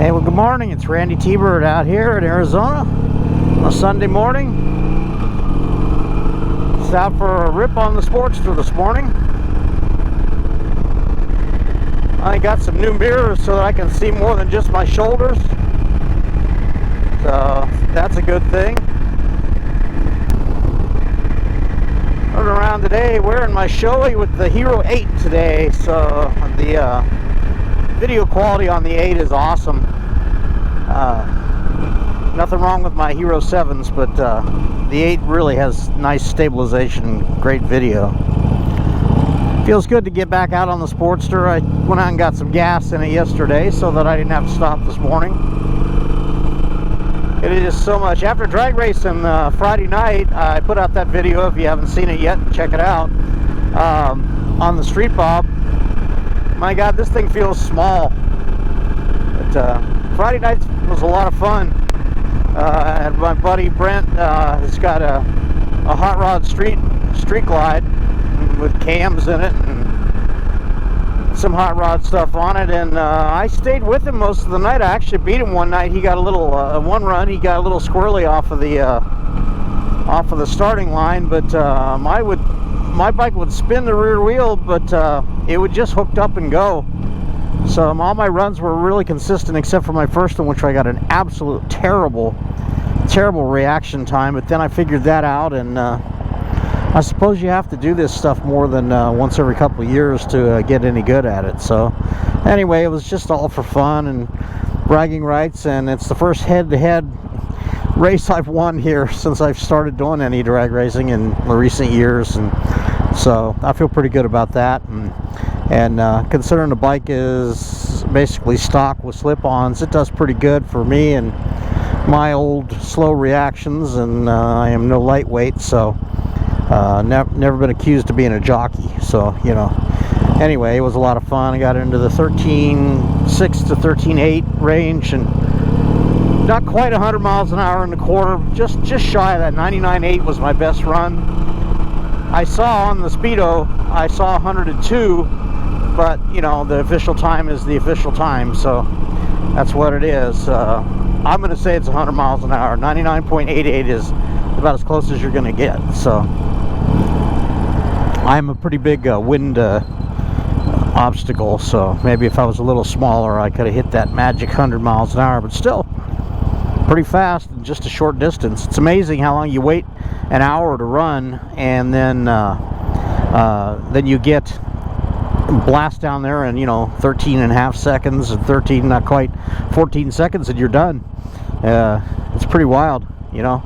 Hey, well, good morning. It's Randytbird out here in Arizona on a Sunday morning. Just out for a rip on the Sportster this morning. I got some new mirrors so that I can see more than just my shoulders. So that's a good thing. Running around today wearing my Shoei with the Hero 8 today, so the video quality on the 8 is awesome. Nothing wrong with my Hero 7s, but the 8 really has nice stabilization, great video. Feels good to get back out on the Sportster. I went out and got some gas in it yesterday so that I didn't have to stop this morning. It is so much. After drag racing Friday night, I put out that video. If you haven't seen it yet, check it out. On the Street Bob. My God, this thing feels small. But Friday night was a lot of fun. And my buddy Brent has got a hot rod street glide with cams in it and some hot rod stuff on it, and I stayed with him most of the night. I actually beat him one night. He got a little one run. He got a little squirrely off of the starting line, but my bike would spin the rear wheel, but it would just hooked up and go. So all my runs were really consistent, except for my first one, which I got an absolute terrible reaction time. But then I figured that out, and I suppose you have to do this stuff more than once every couple of years to get any good at it. So anyway, it was just all for fun and bragging rights, and it's the first head-to-head race I've won here since I've started doing any drag racing in the recent years, and so I feel pretty good about that. And considering the bike is basically stock with slip-ons, it does pretty good for me and my old slow reactions, and I am no lightweight, so never been accused of being a jockey, so you know. Anyway, it was a lot of fun. I got into the 13.6 to 13.8 range, and not quite 100 miles an hour in the quarter, just shy of that. 99.8 was my best run. I saw on the Speedo, I saw 102, but you know, the official time is the official time, so that's what it is. I'm going to say it's 100 miles an hour. 99.88 is about as close as you're going to get. So I'm a pretty big wind obstacle, so maybe if I was a little smaller I could have hit that magic 100 miles an hour, but still pretty fast in just a short distance. It's amazing how long you wait an hour to run, and then you get blast down there in, you know, 13 and a half seconds, and 13, not quite 14 seconds, and you're done. It's pretty wild, you know.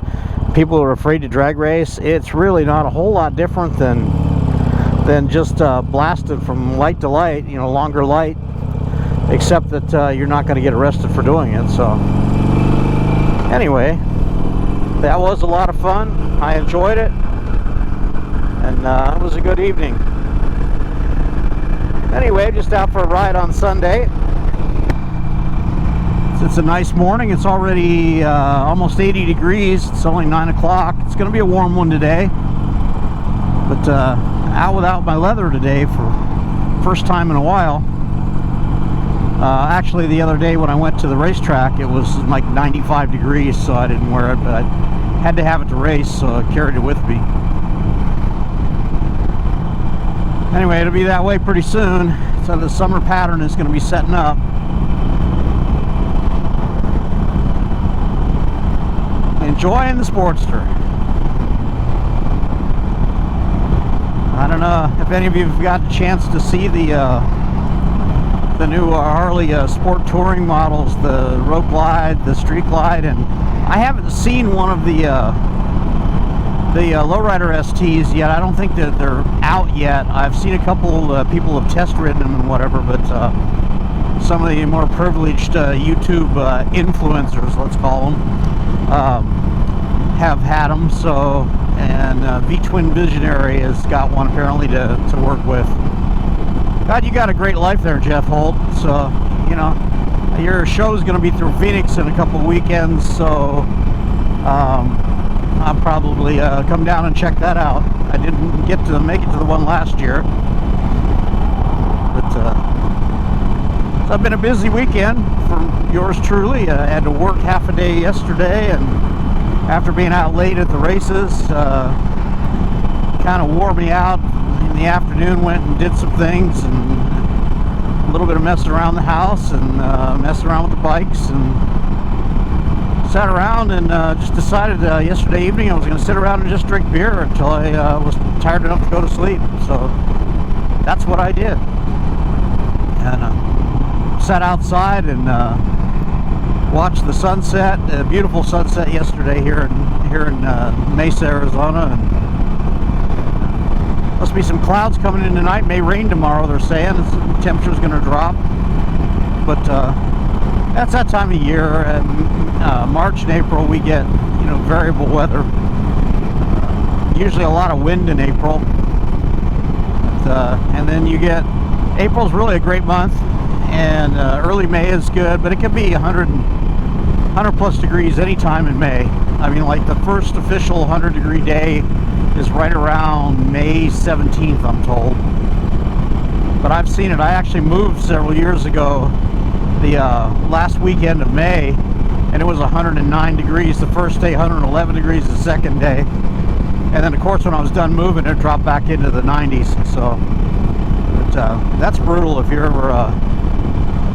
People are afraid to drag race. It's really not a whole lot different than just blasted from light to light, you know, longer light, except that you're not going to get arrested for doing it. So anyway, that was a lot of fun. I enjoyed it, and it was a good evening. Anyway, just out for a ride on Sunday. It's a nice morning. It's already almost 80 degrees. It's only 9 o'clock. It's going to be a warm one today. But out without my leather today for first time in a while. Actually, the other day when I went to the racetrack, it was like 95 degrees, so I didn't wear it. But I had to have it to race, so I carried it with me. Anyway, it'll be that way pretty soon. So the summer pattern is going to be setting up. Enjoying the Sportster. I don't know if any of you have got a chance to see the new Harley Sport Touring models, the Road Glide, the Street Glide, and I haven't seen one of the Lowrider STs yet. I don't think that they're out yet. I've seen a couple people have test ridden them and whatever, but some of the more privileged YouTube influencers, let's call them, have had them. So, and V-Twin Visionary has got one apparently to work with. God, you got a great life there, Jeff Holt. So, you know, your show's going to be through Phoenix in a couple of weekends, so I'll probably come down and check that out. I didn't get to make it to the one last year, but so it's been a busy weekend from yours truly. I had to work half a day yesterday, and after being out late at the races, kind of wore me out. In the afternoon, went and did some things, and a little bit of messing around the house, and messing around with the bikes, and sat around and just decided yesterday evening I was going to sit around and just drink beer until I was tired enough to go to sleep. So that's what I did, and sat outside and watched the sunset. A beautiful sunset yesterday here in Mesa, Arizona, and must be some clouds coming in tonight. May rain tomorrow, they're saying. The temperature's going to drop, but that's that time of year. And March and April we get, you know, variable weather. Usually a lot of wind in April, but, and then you get, April's really a great month, and early May is good, but it can be 100 plus degrees anytime in May. I mean, like the first official 100-degree day is right around May 17th, I'm told. But I've seen it. I actually moved several years ago the last weekend of May, and it was 109 degrees the first day, 111 degrees the second day, and then of course when I was done moving it dropped back into the 90s. So but, that's brutal if you're ever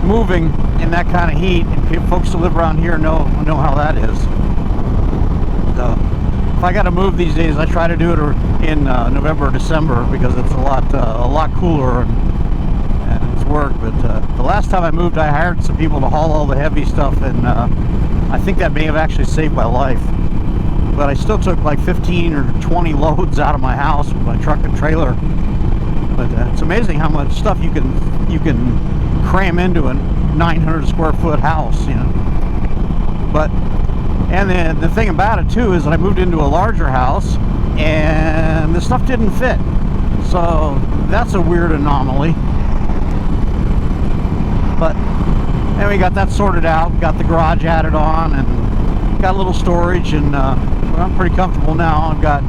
moving in that kind of heat, and folks who live around here know how that is. So if I got to move these days, I try to do it in November or December, because it's a lot cooler and it's work. But the last time I moved, I hired some people to haul all the heavy stuff, and I think that may have actually saved my life. But I still took like 15 or 20 loads out of my house with my truck and trailer. But it's amazing how much stuff you can cram into a 900 square foot house, you know. But and then the thing about it too is that I moved into a larger house and the stuff didn't fit. So that's a weird anomaly. But anyway, got that sorted out, got the garage added on, and got a little storage, and I'm pretty comfortable now. I've got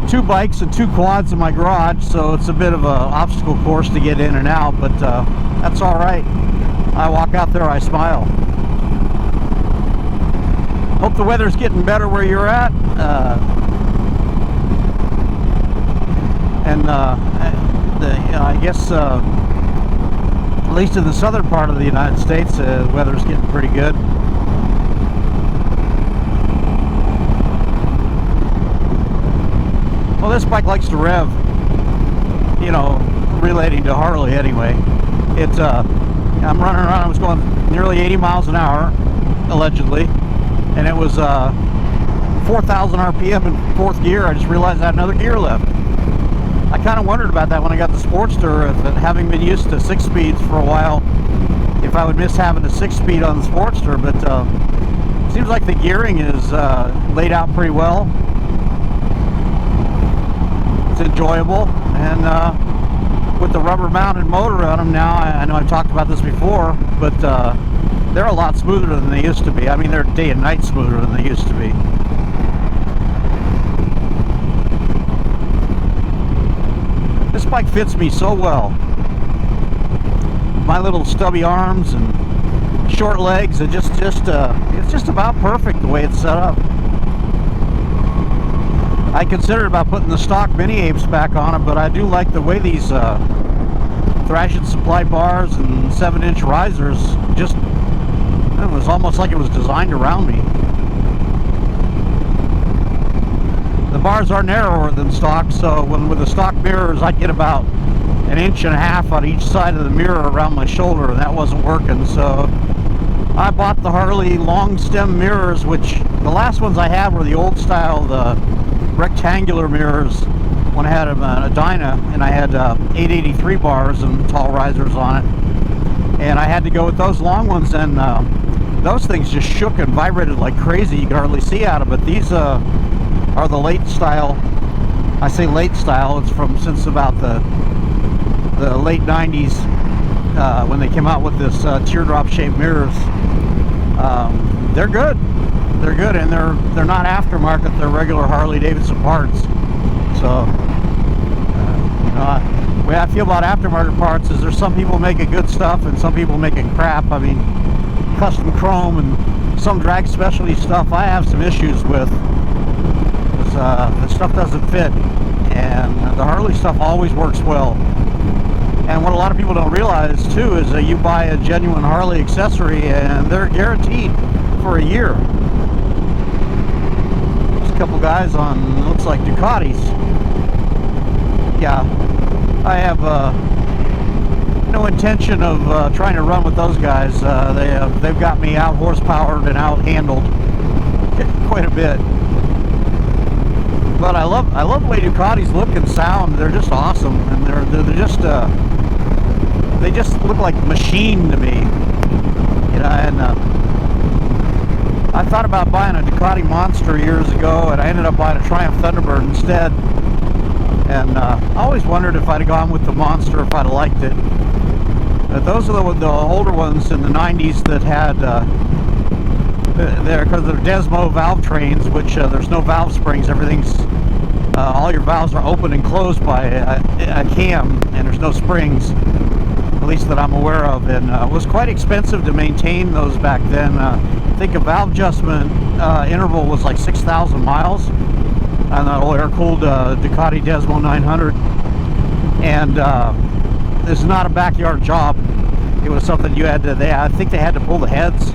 2 bikes and 2 quads in my garage, so it's a bit of an obstacle course to get in and out, but that's all right. I walk out there, I smile. Hope the weather's getting better where you're at, and I guess at least in the southern part of the United States, the weather's getting pretty good. Well, this bike likes to rev, you know, relating to Harley anyway. It's I'm running around, I was going nearly 80 miles an hour, allegedly, and it was 4,000 RPM in 4th gear. I just realized I had another gear left. I kind of wondered about that when I got the Sportster, if, having been used to 6 speeds for a while, if I would miss having a 6-speed on the Sportster, but it seems like the gearing is laid out pretty well. It's enjoyable, and with the rubber mounted motor on them now, I know I've talked about this before, but they're a lot smoother than they used to be. I mean, they're day and night smoother than they used to be. This bike fits me so well. My little stubby arms and short legs, it's just about perfect the way it's set up. I considered about putting the stock mini apes back on it, but I do like the way these Thrashing supply bars and 7-inch risers just, it was almost like it was designed around me. The bars are narrower than stock, so with the stock mirrors I'd get about 1.5 inches on each side of the mirror around my shoulder, and that wasn't working. So I bought the Harley long stem mirrors, which the last ones I had were the old style, the rectangular mirrors when I had a Dyna, and I had 883 bars and tall risers on it, and I had to go with those long ones, and those things just shook and vibrated like crazy. You could hardly see out of it. These are the late style. I say late style, it's from since about the late 90s when they came out with this teardrop shaped mirrors. They're good. They're good, and they're not aftermarket. They're regular Harley Davidson parts. So the way I feel about aftermarket parts is there's some people making good stuff and some people making crap. I mean, custom chrome and some drag specialty stuff I have some issues with. The stuff doesn't fit, and the Harley stuff always works well. And what a lot of people don't realize too is that you buy a genuine Harley accessory and they're guaranteed for a year. There's a couple guys on, looks like Ducatis. Yeah, I have no intention of trying to run with those guys. They've got me out horsepowered and out handled quite a bit. But I love the way Ducatis look and sound. They're just awesome, and they're just they just look like a machine to me, you know. And I thought about buying a Ducati Monster years ago, and I ended up buying a Triumph Thunderbird instead. And I always wondered if I'd have gone with the Monster, if I'd have liked it. But those are the older ones in the 90s that had because they're Desmo valve trains, which there's no valve springs. Everything's all your valves are open and closed by a cam, and there's no springs, at least that I'm aware of. And it was quite expensive to maintain those back then. I think a valve adjustment interval was like 6,000 miles on that old air-cooled Ducati Desmo 900. And this is not a backyard job. It was something you had to, I think they had to pull the heads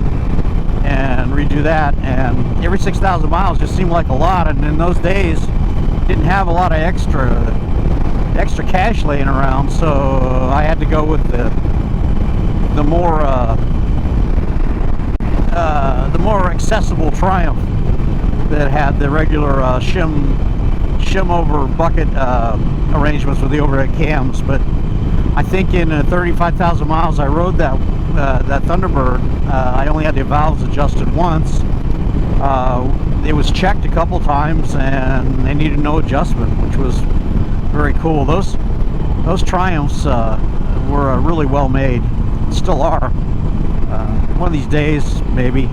and redo that, and every 6,000 miles just seemed like a lot. And in those days didn't have a lot of extra cash laying around, so I had to go with the more accessible Triumph that had the regular shim over bucket arrangements with the overhead cams. But I think in 35,000 miles I rode that Thunderbird, I only had the valves adjusted once. It was checked a couple times and they needed no adjustment, which was very cool. Those Triumphs were really well made, still are. One of these days maybe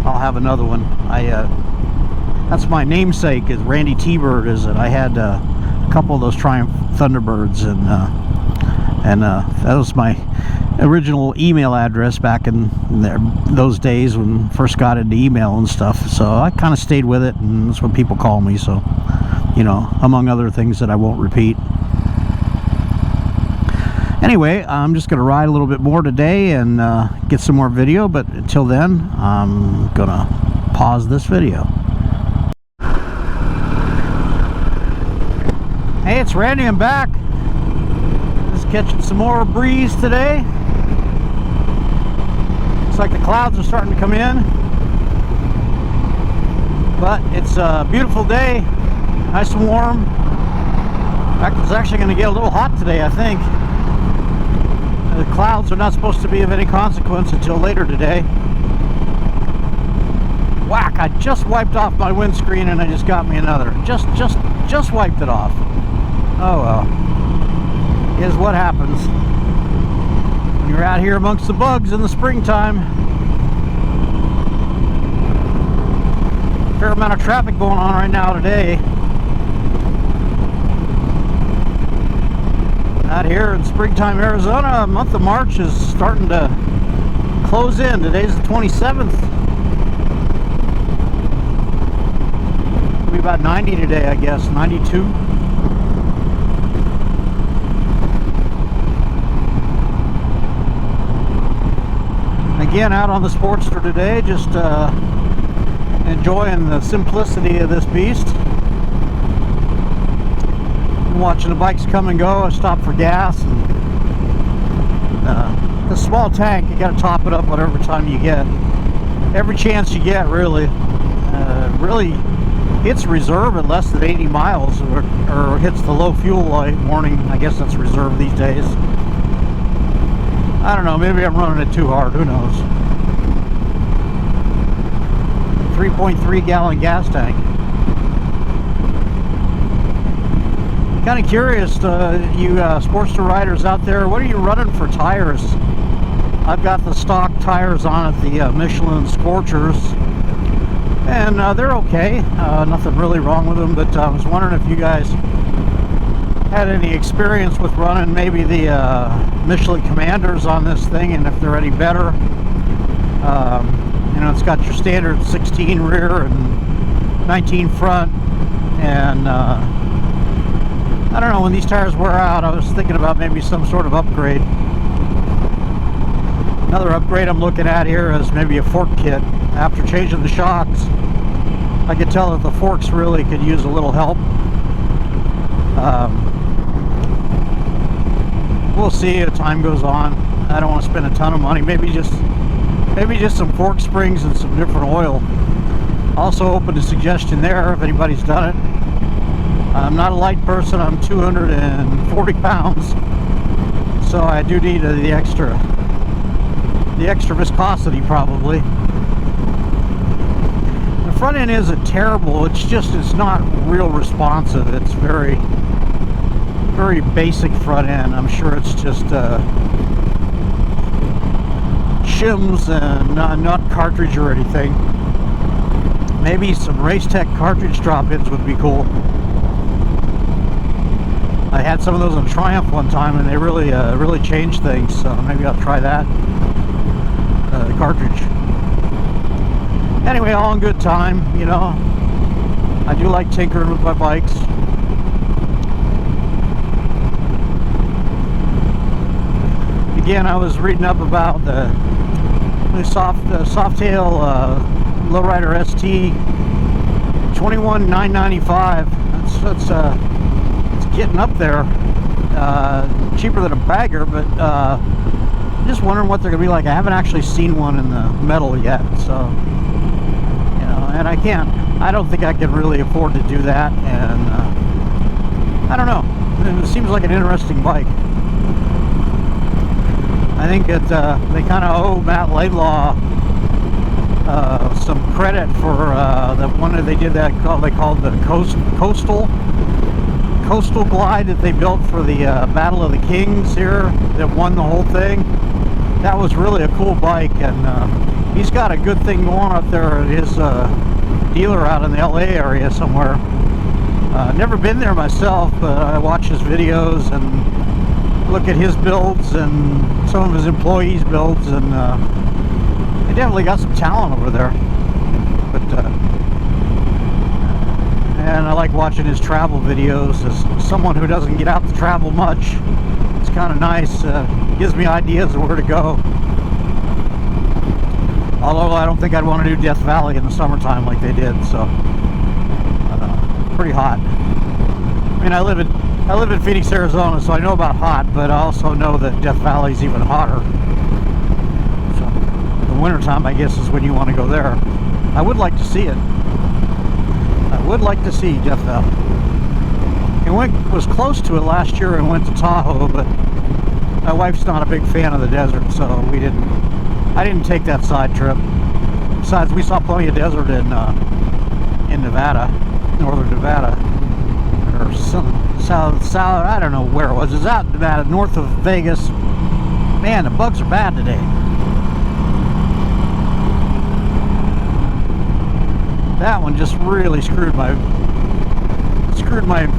I'll have another one. That's my namesake, is Randytbird, is it? I had a couple of those Triumph Thunderbirds, and that was my original email address back in those days when I first got into email and stuff. So I kind of stayed with it, and that's what people call me. So, you know, among other things that I won't repeat. Anyway, I'm just going to ride a little bit more today and get some more video. But until then, I'm going to pause this video. Hey, it's Randy. I'm back. Just catching some more breeze today. Looks like the clouds are starting to come in, but it's a beautiful day, nice and warm. In fact, it's actually going to get a little hot today, I think. The clouds are not supposed to be of any consequence until later today. Whack! I just wiped off my windscreen and I just got me another. Just wiped it off. Oh well. Here's what happens when you're out here amongst the bugs in the springtime. Fair amount of traffic going on right now today. Out here in springtime Arizona, the month of March is starting to close in. Today's the 27th. It'll be about 90 today, I guess, 92. Again, out on the Sportster today, just enjoying the simplicity of this beast. Watching the bikes come and go. I stopped for gas, and a small tank, you got to top it up whatever time you get, every chance you get, really. Really hits reserve at less than 80 miles, or hits the low fuel light warning. I guess that's reserve these days. I don't know, maybe I'm running it too hard, who knows. 3.3 gallon gas tank. Kind of curious, you Sportster riders out there, what are you running for tires? I've got the stock tires on it, the Michelin Scorchers, and they're okay. Nothing really wrong with them, but I was wondering if you guys had any experience with running maybe the Michelin Commanders on this thing, and if they're any better. You know, it's got your standard 16 rear and 19 front, and I don't know, when these tires wear out, I was thinking about maybe some sort of upgrade. Another upgrade I'm looking at here is maybe a fork kit. After changing the shocks, I could tell that the forks really could use a little help. We'll see as time goes on. I don't want to spend a ton of money. Maybe just some fork springs and some different oil. Also open to suggestion there if anybody's done it. I'm not a light person. I'm 240 pounds, so I do need the extra viscosity probably. The front end isn't terrible. It's not real responsive. It's very basic front end. I'm sure it's just shims and not cartridge or anything. Maybe some Racetech cartridge drop-ins would be cool. I had some of those on Triumph one time, and they really changed things. So maybe I'll try that cartridge. Anyway, all in good time. You know, I do like tinkering with my bikes. Again, I was reading up about the Softail Lowrider ST 21,995. That's getting up there. Cheaper than a bagger, but just wondering what they're gonna be like. I haven't actually seen one in the metal yet, so you know, and I don't think I could really afford to do that, and I don't know, it seems like an interesting bike. I think that they kind of owe Matt Laidlaw some credit for the one that they did that they called the Coastal Glide that they built for the Battle of the Kings here, that won the whole thing. That was really a cool bike, and he's got a good thing going up there at his dealer out in the LA area somewhere. Never been there myself, but I watch his videos and look at his builds and some of his employees' builds, and they definitely got some talent over there. But and I like watching his travel videos. As someone who doesn't get out to travel much, it's kind of nice. Gives me ideas of where to go. Although I don't think I'd want to do Death Valley in the summertime like they did. So pretty hot. I mean, I live in Phoenix, Arizona, so I know about hot, but I also know that Death Valley is even hotter. So the wintertime, I guess, is when you want to go there. I would like to see it. I would like to see Death Valley. I was close to it last year and went to Tahoe, but my wife's not a big fan of the desert, so I didn't take that side trip. Besides, we saw plenty of desert in Nevada, northern Nevada, or some south, I don't know where it was. It's out in Nevada, north of Vegas. Man, the bugs are bad today. That one just really screwed my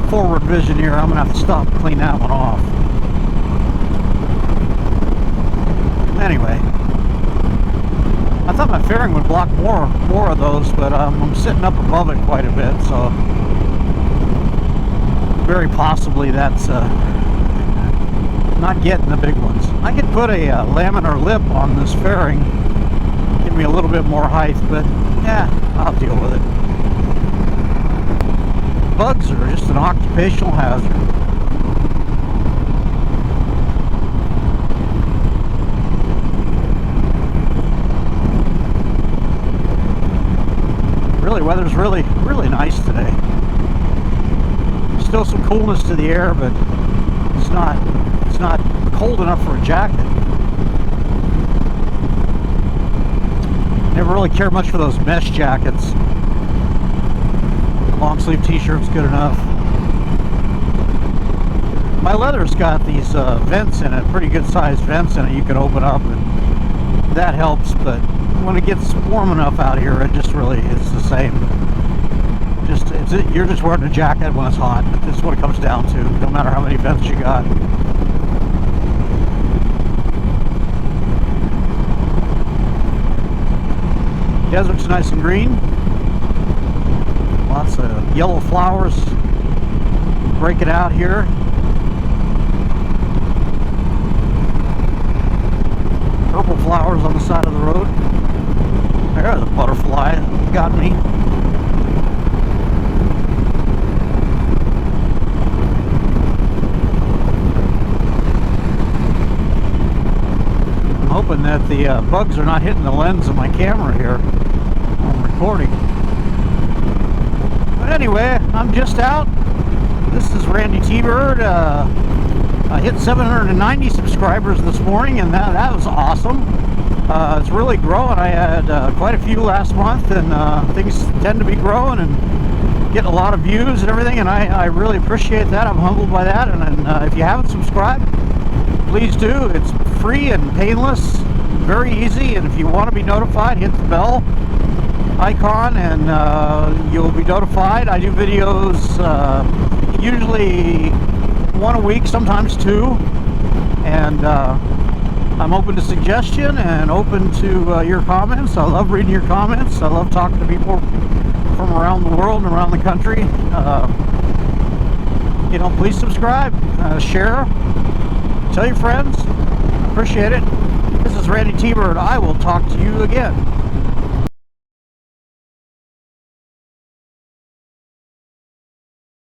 forward vision here. I'm gonna have to stop and clean that one off. Anyway, I thought my fairing would block more of those, but I'm sitting up above it quite a bit, so very possibly that's not getting the big ones. I could put a laminar lip on this fairing, give me a little bit more height, but yeah, I'll deal with it. Bugs are just an occupational hazard. Really, weather's really nice today. Still some coolness to the air, but it's not cold enough for a jacket. Never really cared much for those mesh jackets. Long sleeve t-shirt's good enough. My leather's got these vents in it, pretty good sized vents in it you can open up, and that helps, but when it gets warm enough out here, it just really is the same. You're just wearing a jacket when it's hot. That's what it comes down to, no matter how many vents you got. desert's nice and green. Lots of yellow flowers breaking out here. Purple flowers on the side of the road. There's a butterfly that got me. I'm hoping that the bugs are not hitting the lens of my camera here while I'm recording. But anyway, I'm just out. This is Randytbird. I hit 790 subscribers this morning, and that was awesome. It's really growing. I had quite a few last month, and things tend to be growing and getting a lot of views and everything, and I really appreciate that. I'm humbled by that. And if you haven't subscribed, please do. It's free and painless, very easy, and if you want to be notified, hit the bell icon and you'll be notified. I do videos usually one a week, sometimes two, and I'm open to suggestion and open to your comments. I love reading your comments. I love talking to people from around the world and around the country. You know, please subscribe, share, tell your friends. Appreciate it. This is Randytbird. I will talk to you again.